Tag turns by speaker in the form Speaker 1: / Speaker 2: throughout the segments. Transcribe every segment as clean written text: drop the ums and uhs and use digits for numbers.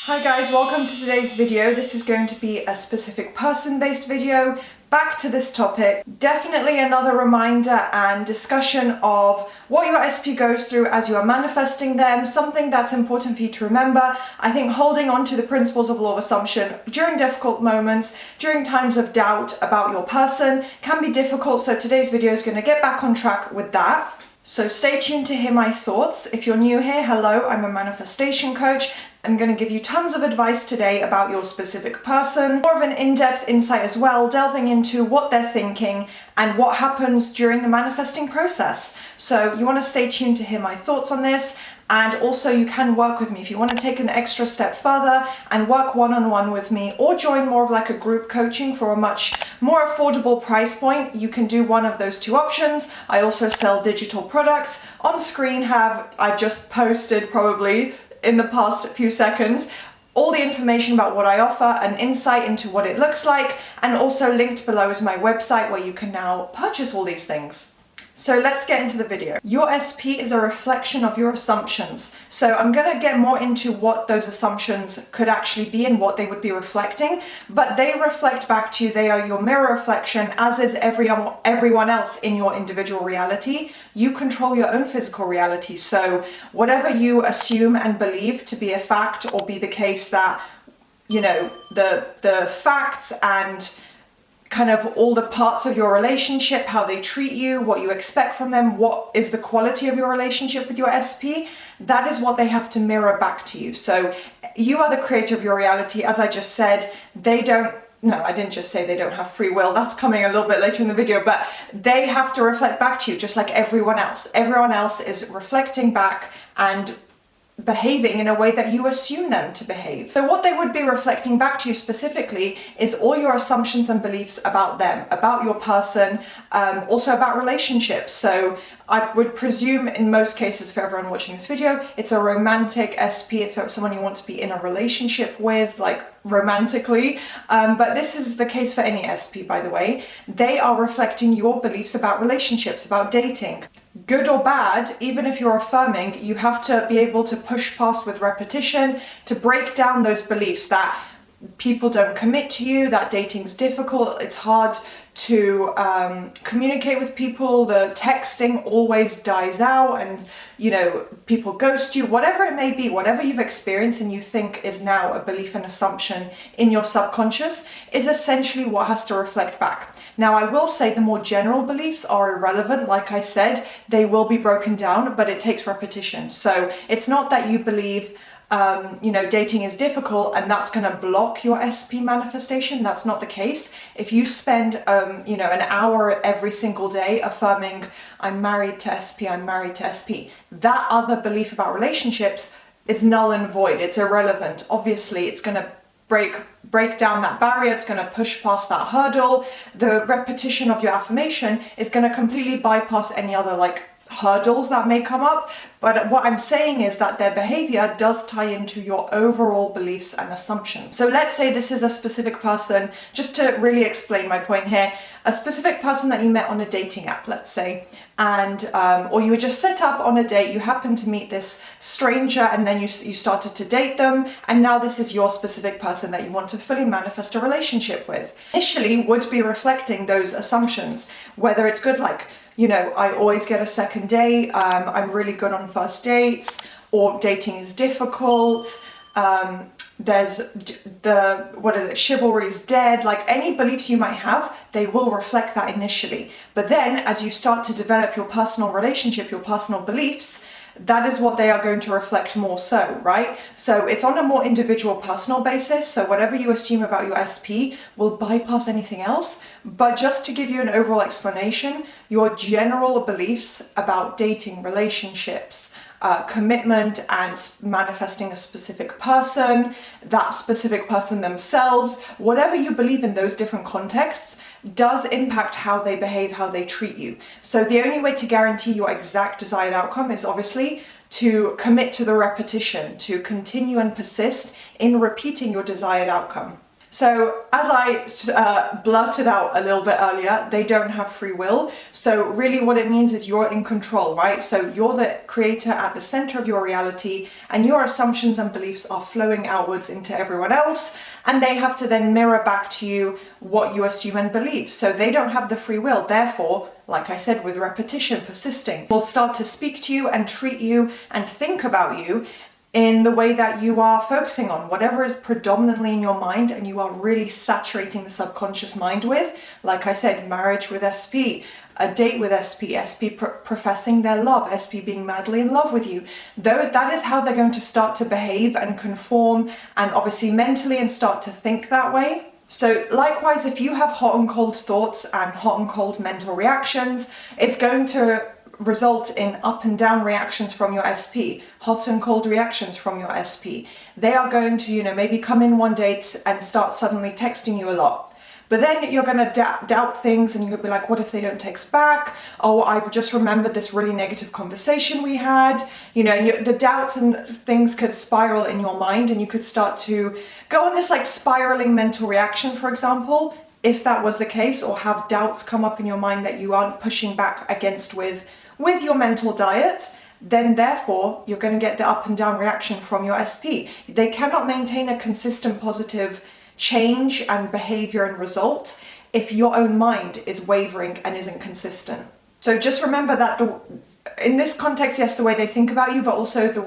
Speaker 1: Hi guys, welcome to today's video. This is going to be a specific person-based video. Back to this topic, definitely another reminder and discussion of what your SP goes through as you are manifesting them, something that's important for you to remember. I think holding on to the principles of law of assumption during difficult moments, during times of doubt about your person can be difficult, so today's video is going to get back on track with that. So stay tuned to hear my thoughts. If you're new here, hello, I'm a manifestation coach. I'm going to give you tons of advice today about your specific person, more of an in-depth insight as well, delving into what they're thinking and what happens during the manifesting process. So you want to stay tuned to hear my thoughts on this, and also you can work with me if you want to take an extra step further and work one-on-one with me, or join more of like a group coaching for a much more affordable price point. You can do one of those two options. I also sell digital products. On screen I've just posted probably in the past few seconds all the information about what I offer, an insight into what it looks like, and also linked below is my website where you can now purchase all these things. So let's get into the video. Your SP is a reflection of your assumptions. So I'm going to get more into what those assumptions could actually be and what they would be reflecting, but they reflect back to you. They are your mirror reflection, as is everyone else in your individual reality. You control your own physical reality. So whatever you assume and believe to be a fact, or be the case that, you know, the facts and kind of all the parts of your relationship, how they treat you, what you expect from them, what is the quality of your relationship with your SP, that is what they have to mirror back to you. So you are the creator of your reality. As I just said, I didn't just say they don't have free will. That's coming a little bit later in the video, but they have to reflect back to you just like everyone else. Everyone else is reflecting back and behaving in a way that you assume them to behave. So what they would be reflecting back to you specifically is all your assumptions and beliefs about them, about your person, also about relationships. So I would presume in most cases for everyone watching this video, it's a romantic SP. It's someone you want to be in a relationship with, like romantically. But this is the case for any SP, by the way. They are reflecting your beliefs about relationships, about dating. Good or bad, even if you're affirming, you have to be able to push past with repetition, to break down those beliefs that people don't commit to you, that dating's difficult, it's hard to communicate with people, the texting always dies out, and you know, people ghost you, whatever it may be, whatever you've experienced and you think is now a belief and assumption in your subconscious is essentially what has to reflect back. Now, I will say the more general beliefs are irrelevant. Like I said, they will be broken down, but it takes repetition. So it's not that you believe dating is difficult and that's going to block your SP manifestation. That's not the case. If you spend, an hour every single day affirming, I'm married to SP, I'm married to SP, that other belief about relationships is null and void. It's irrelevant. Obviously, it's going to break down that barrier. It's going to push past that hurdle. The repetition of your affirmation is going to completely bypass any other hurdles that may come up. But what I'm saying is that their behavior does tie into your overall beliefs and assumptions. So let's say this is a specific person, just to really explain my point here, a specific person that you met on a dating app, let's say, and or you were just set up on a date, you happened to meet this stranger, and then you started to date them, and now this is your specific person that you want to fully manifest a relationship with. Initially would be reflecting those assumptions, whether it's good, like, you know, I always get a second date, I'm really good on first dates, or dating is difficult, there's chivalry is dead. Like any beliefs you might have, they will reflect that initially. But then as you start to develop your personal relationship, your personal beliefs, that is what they are going to reflect more so, right? So it's on a more individual personal basis. So whatever you assume about your SP will bypass anything else. But just to give you an overall explanation, your general beliefs about dating, relationships, commitment, and manifesting a specific person, that specific person themselves, whatever you believe in those different contexts does impact how they behave, how they treat you. So the only way to guarantee your exact desired outcome is obviously to commit to the repetition, to continue and persist in repeating your desired outcome. So as I blurted out a little bit earlier, they don't have free will. So really what it means is you're in control, right? So you're the creator at the center of your reality, and your assumptions and beliefs are flowing outwards into everyone else, and they have to then mirror back to you what you assume and believe. So they don't have the free will. Therefore, like I said, with repetition, persisting, will start to speak to you and treat you and think about you in the way that you are focusing on whatever is predominantly in your mind and you are really saturating the subconscious mind with. Like I said, marriage with SP, a date with SP professing their love, SP being madly in love with you. That is how they're going to start to behave and conform, and obviously mentally, and start to think that way. So likewise, if you have hot and cold thoughts and hot and cold mental reactions, it's going to result in up and down reactions from your SP, hot and cold reactions from your SP. They are going to, maybe come in one day and start suddenly texting you a lot. But then you're going to doubt things, and you're going to be like, what if they don't text back? Oh, I just remembered this really negative conversation we had. And the doubts and things could spiral in your mind, and you could start to go on this like spiraling mental reaction, for example, if that was the case, or have doubts come up in your mind that you aren't pushing back against with your mental diet. Then therefore you're going to get the up and down reaction from your SP. They cannot maintain a consistent positive change and behavior and result if your own mind is wavering and isn't consistent. So just remember that in this context, yes, the way they think about you, but also the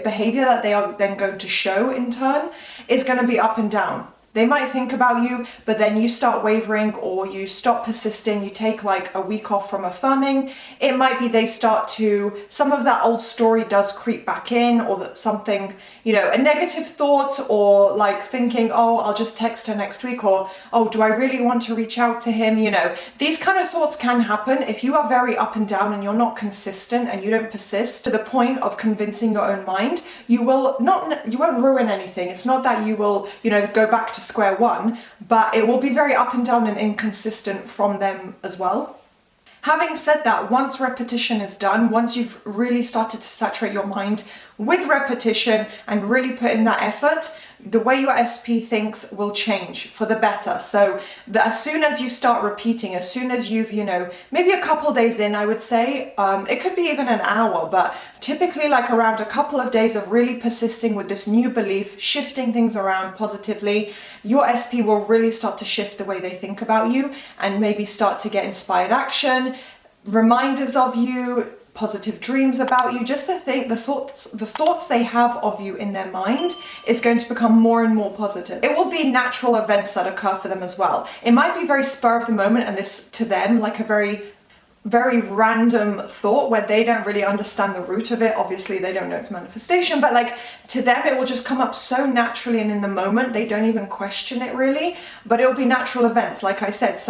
Speaker 1: behavior that they are then going to show in turn is going to be up and down. They might think about you, but then you start wavering, or you stop persisting, you take like a week off from affirming. It might be they start to, some of that old story does creep back in, or that something, a negative thought, or like thinking, oh, I'll just text her next week, or, oh, do I really want to reach out to him? These kind of thoughts can happen. If you are very up and down and you're not consistent and you don't persist to the point of convincing your own mind, you won't ruin anything. It's not that you will, go back to square one, but it will be very up and down and inconsistent from them as well. Having said that, once repetition is done, once you've really started to saturate your mind with repetition and really put in that effort, the way your SP thinks will change for the better. So as soon as you start repeating, as soon as you've, maybe a couple days in, I would say, it could be even an hour, but typically like around a couple of days of really persisting with this new belief, shifting things around positively, your SP will really start to shift the way they think about you, and maybe start to get inspired action, reminders of you, positive dreams about you. Just the thoughts they have of you in their mind is going to become more and more positive. It will be natural events that occur for them as well. It might be very spur of the moment, and this to them like a very, very random thought where they don't really understand the root of it. Obviously they don't know it's manifestation, but like to them it will just come up so naturally and in the moment. They don't even question it really, but it will be natural events. Like I said,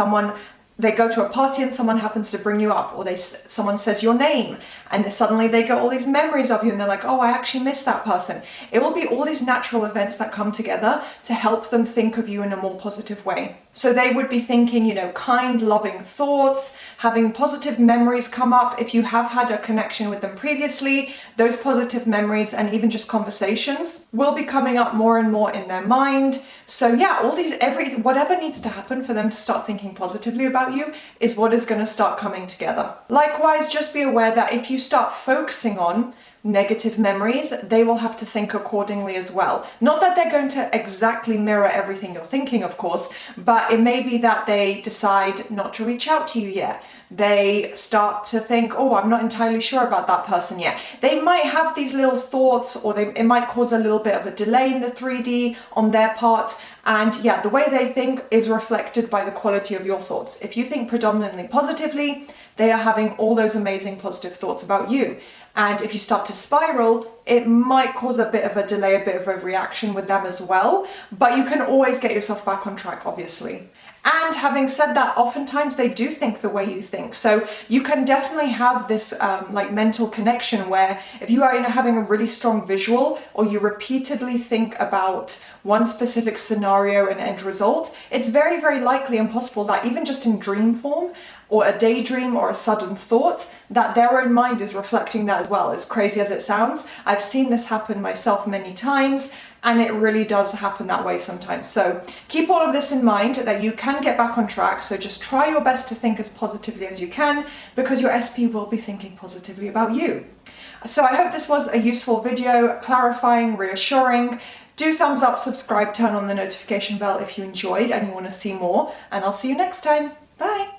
Speaker 1: they go to a party and someone happens to bring you up, or someone says your name, and suddenly they get all these memories of you, and they're like, oh, I actually miss that person. It will be all these natural events that come together to help them think of you in a more positive way. So they would be thinking, kind, loving thoughts, having positive memories come up. If you have had a connection with them previously, those positive memories and even just conversations will be coming up more and more in their mind. So yeah, whatever needs to happen for them to start thinking positively about you is what is going to start coming together. Likewise, just be aware that if you start focusing on negative memories, they will have to think accordingly as well. Not that they're going to exactly mirror everything you're thinking, of course, but it may be that they decide not to reach out to you yet. They start to think, oh, I'm not entirely sure about that person yet. They might have these little thoughts, or it might cause a little bit of a delay in the 3D on their part. And yeah, the way they think is reflected by the quality of your thoughts. If you think predominantly positively, they are having all those amazing positive thoughts about you. And if you start to spiral, it might cause a bit of a delay, a bit of a reaction with them as well. But you can always get yourself back on track, obviously. And having said that, oftentimes they do think the way you think. So you can definitely have this like mental connection where if you are having a really strong visual, or you repeatedly think about one specific scenario and end result, it's very, very likely and possible that even just in dream form, or a daydream or a sudden thought, that their own mind is reflecting that as well. As crazy as it sounds, I've seen this happen myself many times. and it really does happen that way sometimes. So keep all of this in mind, that you can get back on track. So just try your best to think as positively as you can, because your SP will be thinking positively about you. So I hope this was a useful video, clarifying, reassuring. Do thumbs up, subscribe, turn on the notification bell if you enjoyed and you want to see more, and I'll see you next time. Bye.